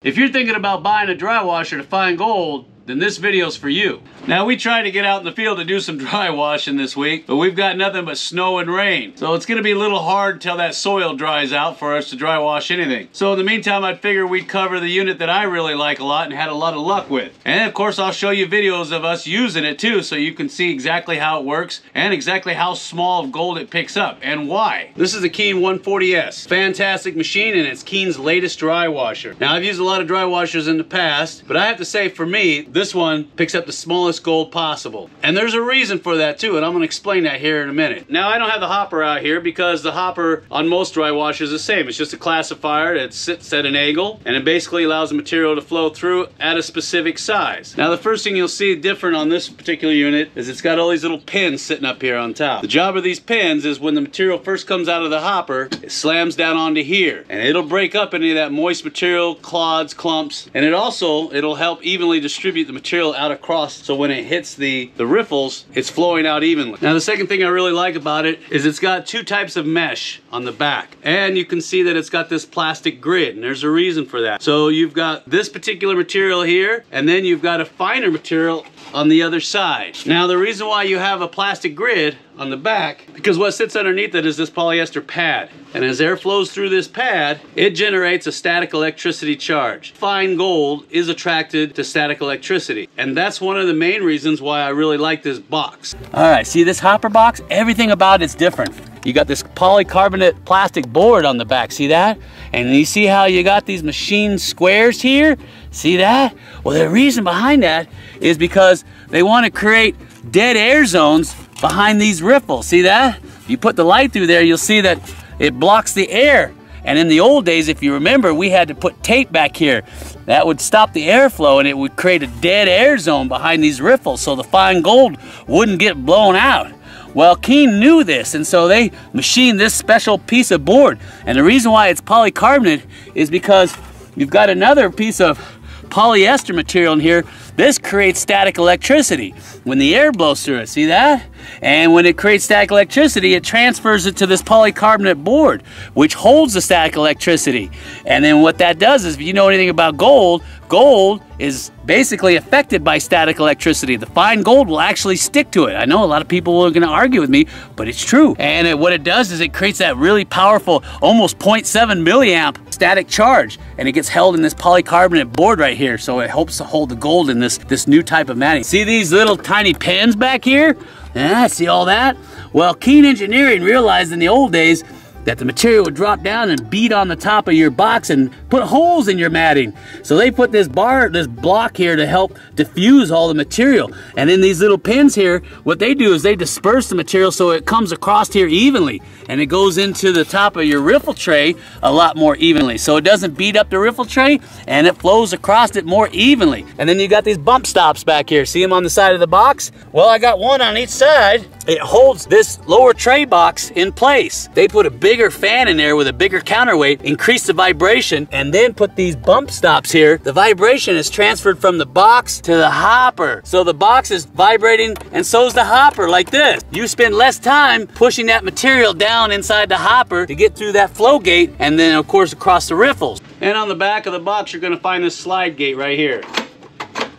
If you're thinking about buying a dry washer to find gold, then this video's for you. Now, we tried to get out in the field to do some dry washing this week, but we've got nothing but snow and rain. So it's gonna be a little hard until that soil dries out for us to dry wash anything. So in the meantime, I figured we'd cover the unit that I really like a lot and had a lot of luck with. And of course, I'll show you videos of us using it too, so you can see exactly how it works and exactly how small of gold it picks up and why. This is the Keen 140S. Fantastic machine, and it's Keen's latest dry washer. Now, I've used a lot of dry washers in the past, but I have to say, for me, this one picks up the smallest gold possible. And there's a reason for that too, and I'm gonna explain that here in a minute. Now, I don't have the hopper out here because the hopper on most dry washers is the same. It's just a classifier that sits at an angle, and it basically allows the material to flow through at a specific size. Now, the first thing you'll see different on this particular unit is it's got all these little pins sitting up here on top. The job of these pins is when the material first comes out of the hopper, it slams down onto here, and it'll break up any of that moist material, clods, clumps, and it'll help evenly distribute the material out across, so when it hits the riffles, it's flowing out evenly. Now, the second thing I really like about it is it's got two types of mesh on the back, and you can see that it's got this plastic grid, and there's a reason for that. So you've got this particular material here, and then you've got a finer material on the other side. Now, the reason why you have a plastic grid on the back, because what sits underneath it is this polyester pad, and as air flows through this pad, it generates a static electricity charge. Fine gold is attracted to static electricity, and that's one of the main reasons why I really like this box. All right, see this hopper box? Everything about it's different. You got this polycarbonate plastic board on the back, see that? And you see how you got these machine squares here? See that? Well, the reason behind that is because they want to create dead air zones behind these riffles. See that? You put the light through there, you'll see that it blocks the air. And in the old days, if you remember, we had to put tape back here. That would stop the airflow, and it would create a dead air zone behind these riffles so the fine gold wouldn't get blown out. Well, Keen knew this, and so they machined this special piece of board. And the reason why it's polycarbonate is because you've got another piece of polyester material in here. This creates static electricity when the air blows through it, see that? And when it creates static electricity, it transfers it to this polycarbonate board, which holds the static electricity. And then what that does is, if you know anything about gold, gold is basically affected by static electricity. The fine gold will actually stick to it. I know a lot of people are gonna argue with me, but it's true. And what it does is it creates that really powerful, almost 0.7 milliamp static charge, and it gets held in this polycarbonate board right here, so it helps to hold the gold in this new type of matting. See these little tiny pins back here? Yeah, see all that? Well, Keen Engineering realized in the old days that the material would drop down and beat on the top of your box and put holes in your matting. So they put this block here to help diffuse all the material. And then these little pins here, what they do is they disperse the material so it comes across here evenly, and it goes into the top of your riffle tray a lot more evenly. So it doesn't beat up the riffle tray, and it flows across it more evenly. And then you got these bump stops back here. See them on the side of the box? Well, I got one on each side. It holds this lower tray box in place. They put a bigger fan in there with a bigger counterweight, increase the vibration, and then put these bump stops here. The vibration is transferred from the box to the hopper. So the box is vibrating, and so is the hopper, like this. You spend less time pushing that material down inside the hopper to get through that flow gate, and then of course across the riffles. And on the back of the box, you're gonna find this slide gate right here.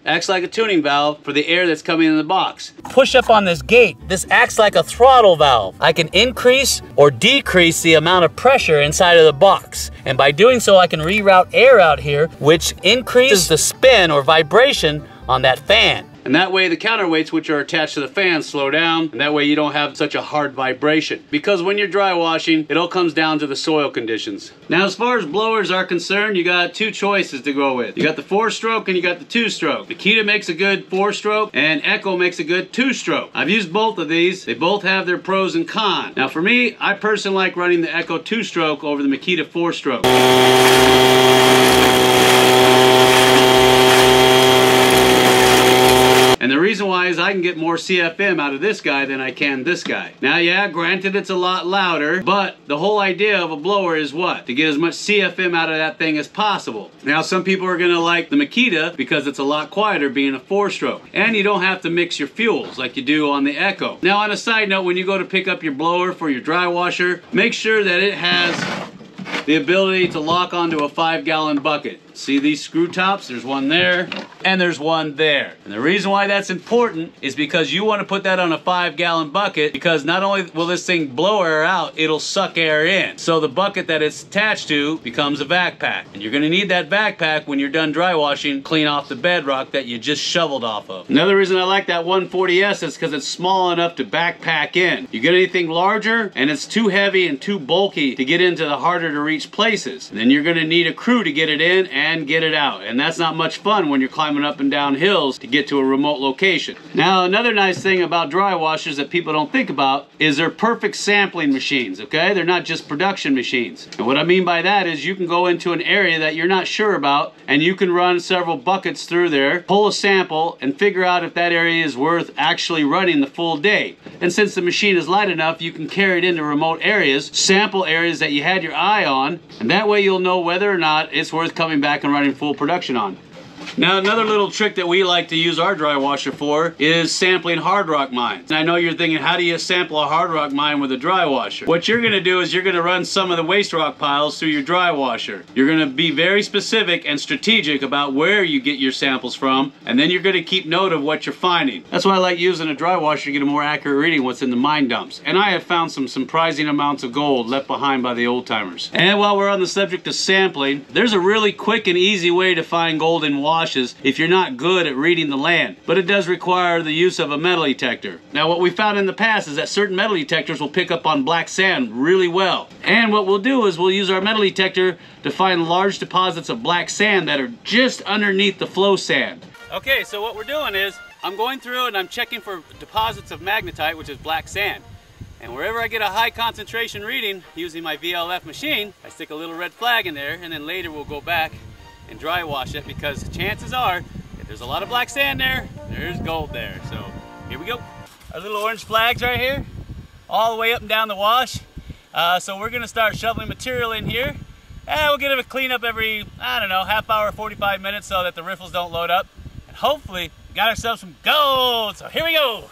Acts like a tuning valve for the air that's coming in the box. Push up on this gate. This acts like a throttle valve. I can increase or decrease the amount of pressure inside of the box. And by doing so, I can reroute air out here, which increases the spin or vibration on that fan. And that way the counterweights, which are attached to the fan, slow down, and that way you don't have such a hard vibration. Because when you're dry washing, it all comes down to the soil conditions. Now, as far as blowers are concerned, you got two choices to go with. You got the 4-stroke and you got the 2-stroke. Makita makes a good 4-stroke and Echo makes a good 2-stroke. I've used both of these. They both have their pros and cons. Now for me, I personally like running the Echo 2-stroke over the Makita 4-stroke. And the reason why is I can get more CFM out of this guy than I can this guy. Now, yeah, granted it's a lot louder, but the whole idea of a blower is what? To get as much CFM out of that thing as possible. Now, some people are gonna like the Makita because it's a lot quieter being a 4-stroke. And you don't have to mix your fuels like you do on the Echo. Now, on a side note, when you go to pick up your blower for your dry washer, make sure that it has the ability to lock onto a 5-gallon bucket. See these screw tops? There's one there, and there's one there. And the reason why that's important is because you want to put that on a 5-gallon bucket, because not only will this thing blow air out, it'll suck air in. So the bucket that it's attached to becomes a vac pack. And you're gonna need that vac pack when you're done dry washing, clean off the bedrock that you just shoveled off of. Another reason I like that 140S is because it's small enough to backpack in. You get anything larger, and it's too heavy and too bulky to get into the harder to reach places. And then you're gonna need a crew to get it in and get it out. And that's not much fun when you're climbing up and down hills to get to a remote location. Now, another nice thing about dry washers that people don't think about is they're perfect sampling machines, okay? They're not just production machines. And what I mean by that is you can go into an area that you're not sure about, and you can run several buckets through there, pull a sample, and figure out if that area is worth actually running the full day. And since the machine is light enough, you can carry it into remote areas, sample areas that you had your eye on, and that way you'll know whether or not it's worth coming back and running full production on. Now, another little trick that we like to use our dry washer for is sampling hard rock mines. And I know you're thinking, how do you sample a hard rock mine with a dry washer? What you're gonna do is you're gonna run some of the waste rock piles through your dry washer. You're gonna be very specific and strategic about where you get your samples from, and then you're gonna keep note of what you're finding. That's why I like using a dry washer to get a more accurate reading of what's in the mine dumps. And I have found some surprising amounts of gold left behind by the old timers. And while we're on the subject of sampling, there's a really quick and easy way to find gold in washes if you're not good at reading the land, but it does require the use of a metal detector. Now, what we found in the past is that certain metal detectors will pick up on black sand really well. And what we'll do is we'll use our metal detector to find large deposits of black sand that are just underneath the flow sand. Okay, so what we're doing is I'm going through and I'm checking for deposits of magnetite, which is black sand. And wherever I get a high concentration reading using my VLF machine, I stick a little red flag in there, and then later we'll go back and dry wash it, because chances are, if there's a lot of black sand there, there's gold there. So here we go. Our little orange flags right here, all the way up and down the wash. So we're gonna start shoveling material in here. And we'll get a cleanup every, I don't know, half hour, 45 minutes, so that the riffles don't load up. And hopefully, got ourselves some gold. So here we go.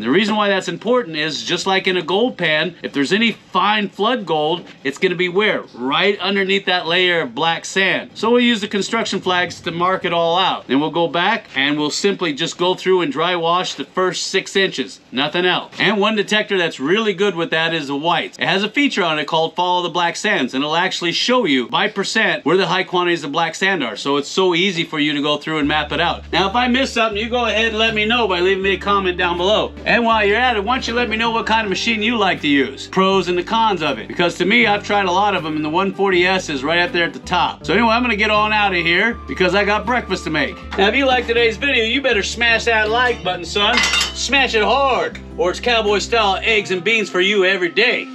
The reason why that's important is, just like in a gold pan, if there's any fine flood gold, it's going to be where? Right underneath that layer of black sand. So we'll use the construction flags to mark it all out. Then we'll go back and we'll simply just go through and dry wash the first 6 inches, nothing else. And one detector that's really good with that is the white. It has a feature on it called Follow the Black Sands, and it'll actually show you by percent where the high quantities of black sand are. So it's so easy for you to go through and map it out. Now, if I miss something, you go ahead and let me know by leaving me a comment down below. And while you're at it, why don't you let me know what kind of machine you like to use, pros and the cons of it, because to me, I've tried a lot of them, and the 140S is right up there at the top. So anyway, I'm gonna get on out of here because I got breakfast to make. Now, if you like today's video, you better smash that like button, son. Smash it hard, or it's cowboy style eggs and beans for you every day.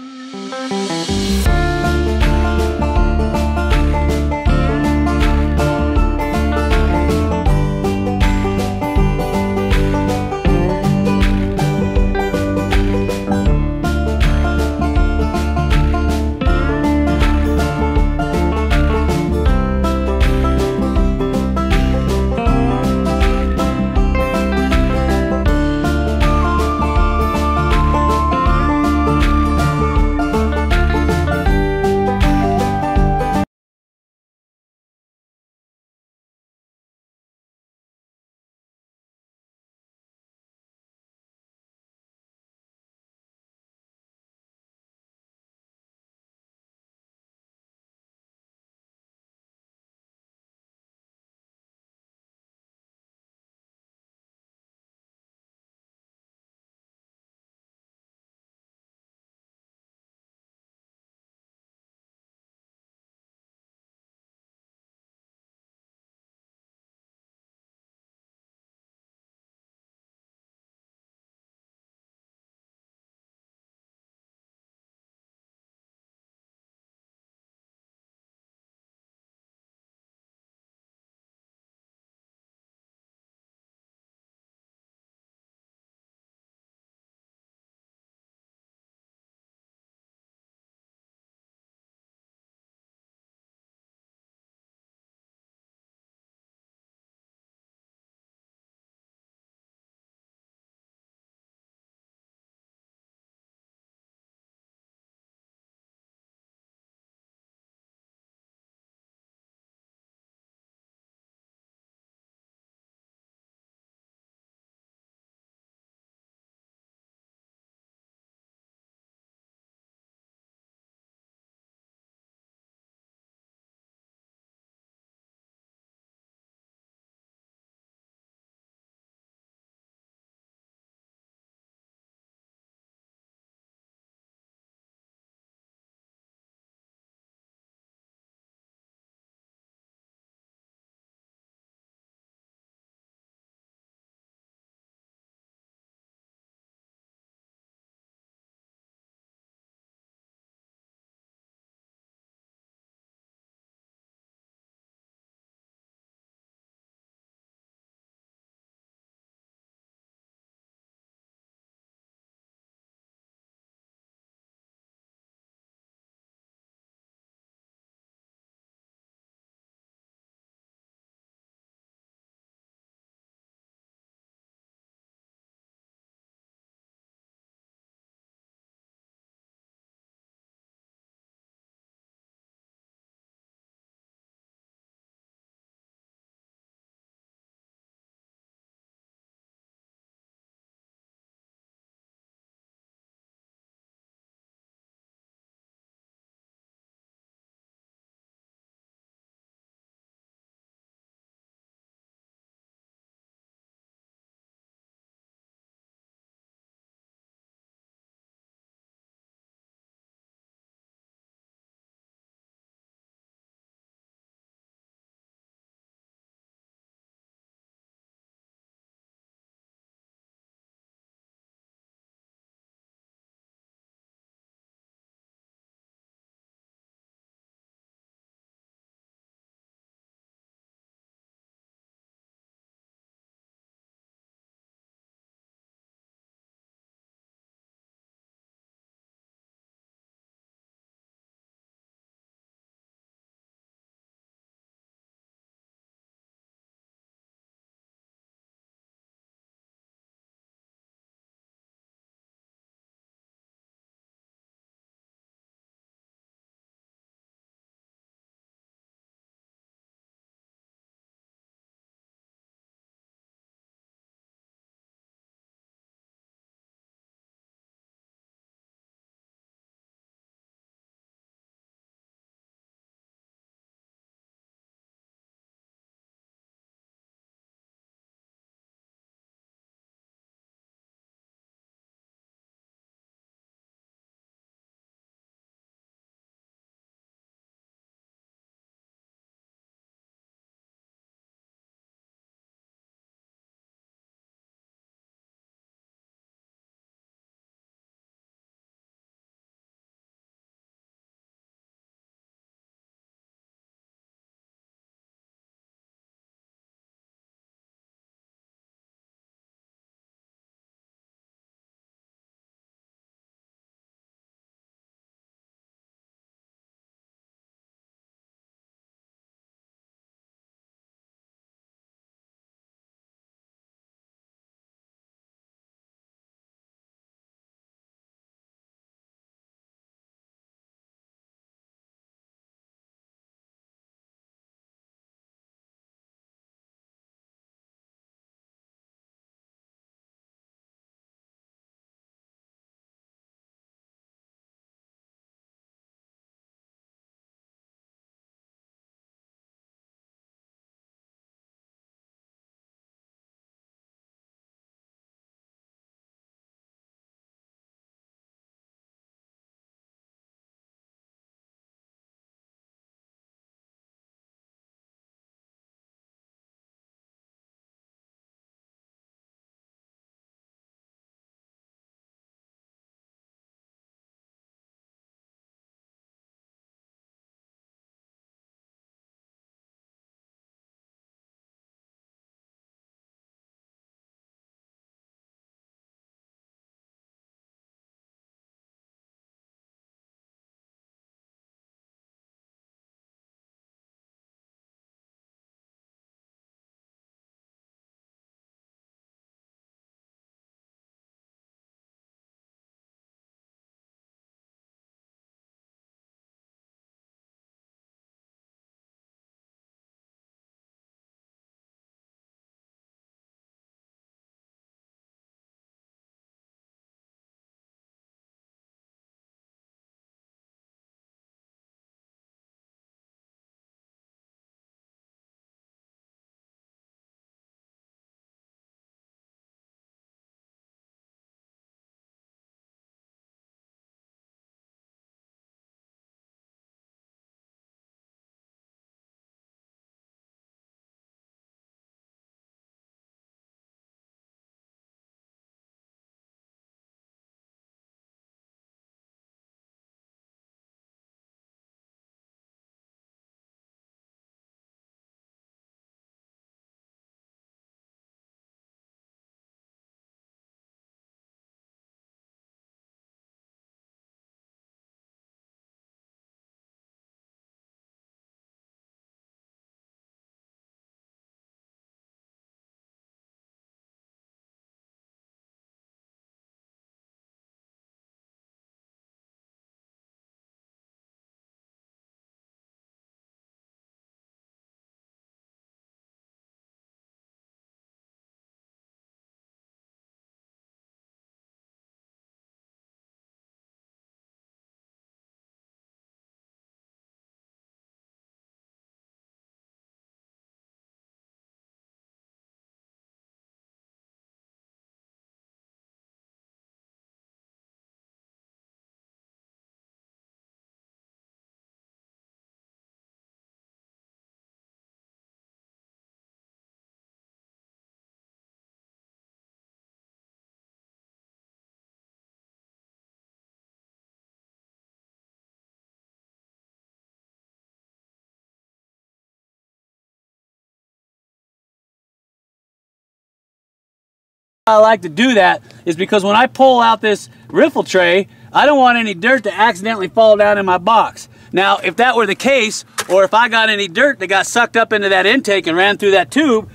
I like to do that is because when I pull out this riffle tray, I don't want any dirt to accidentally fall down in my box. Now, if that were the case, or if I got any dirt that got sucked up into that intake and ran through that tube,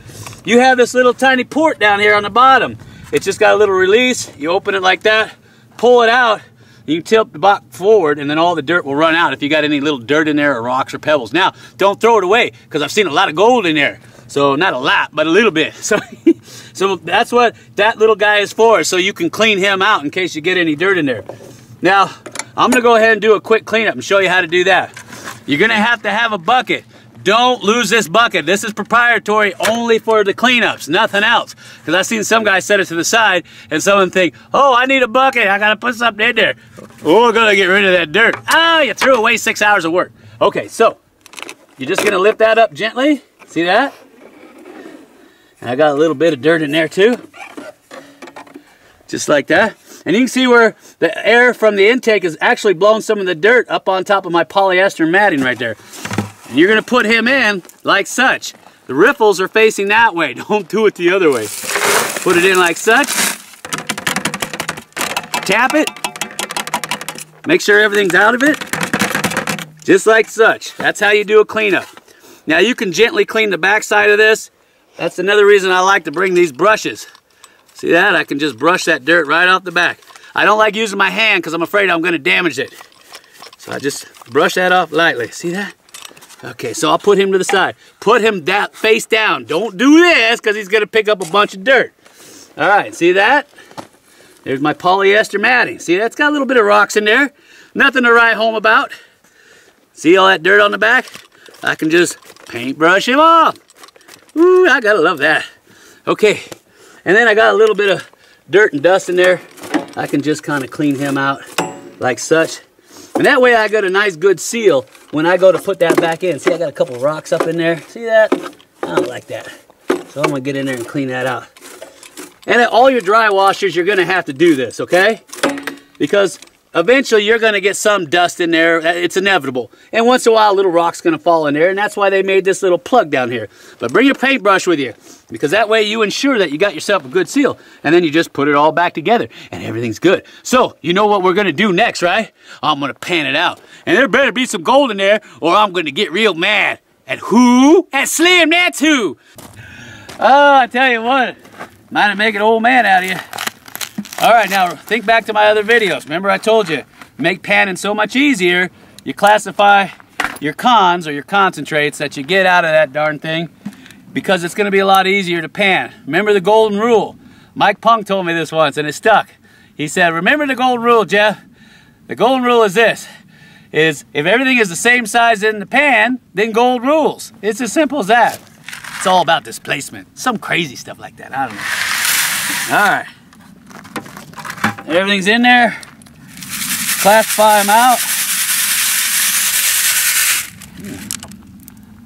you have this little tiny port down here on the bottom. It's just got a little release. You open it like that, pull it out, you can tilt the box forward, and then all the dirt will run out if you got any little dirt in there or rocks or pebbles. Now, don't throw it away, because I've seen a lot of gold in there. So, not a lot, but a little bit. So that's what that little guy is for, so you can clean him out in case you get any dirt in there. Now, I'm gonna go ahead and do a quick cleanup and show you how to do that. You're gonna have to have a bucket. Don't lose this bucket. This is proprietary only for the cleanups, nothing else. Because I've seen some guys set it to the side and someone think, oh, I need a bucket, I gotta put something in there. Oh, I gotta get rid of that dirt. Ah, you threw away 6 hours of work. Okay, so, you're just gonna lift that up gently. See that? And I got a little bit of dirt in there too. Just like that. And you can see where the air from the intake is actually blowing some of the dirt up on top of my polyester matting right there. And you're gonna put him in like such. The riffles are facing that way. Don't do it the other way. Put it in like such. Tap it. Make sure everything's out of it. Just like such. That's how you do a cleanup. Now you can gently clean the back side of this. That's another reason I like to bring these brushes. See that? I can just brush that dirt right off the back. I don't like using my hand because I'm afraid I'm going to damage it. So I just brush that off lightly. See that? Okay, so I'll put him to the side. Put him face down. Don't do this because he's going to pick up a bunch of dirt. All right, see that? There's my polyester matting. See, that's got a little bit of rocks in there. Nothing to write home about. See all that dirt on the back? I can just paintbrush him off. Ooh, I gotta love that. Okay, and then I got a little bit of dirt and dust in there. I can just kind of clean him out like such. And that way I got a nice good seal when I go to put that back in. See, I got a couple rocks up in there. See that? I don't like that. So I'm gonna get in there and clean that out. And at all your dry washers, you're gonna have to do this, okay? Because eventually you're gonna get some dust in there. It's inevitable. And once in a while, a little rock's gonna fall in there, and that's why they made this little plug down here. But bring your paintbrush with you, because that way you ensure that you got yourself a good seal. And then you just put it all back together, and everything's good. So, you know what we're gonna do next, right? I'm gonna pan it out. And there better be some gold in there, or I'm gonna get real mad. At who? At Slim, that's who! Oh, I tell you what, might make an old man out of you. All right, now think back to my other videos. Remember I told you, make panning so much easier. You classify your cons or your concentrates that you get out of that darn thing because it's gonna be a lot easier to pan. Remember the golden rule. Mike Punk told me this once and it stuck. He said, remember the golden rule, Jeff. The golden rule is this, is if everything is the same size in the pan, then gold rules. It's as simple as that. It's all about displacement. Some crazy stuff like that, I don't know. All right. Everything's in there. Classify them out.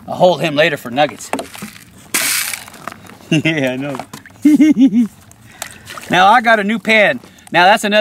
I'll hold him later for nuggets. Yeah, I know. Now I got a new pan. Now that's another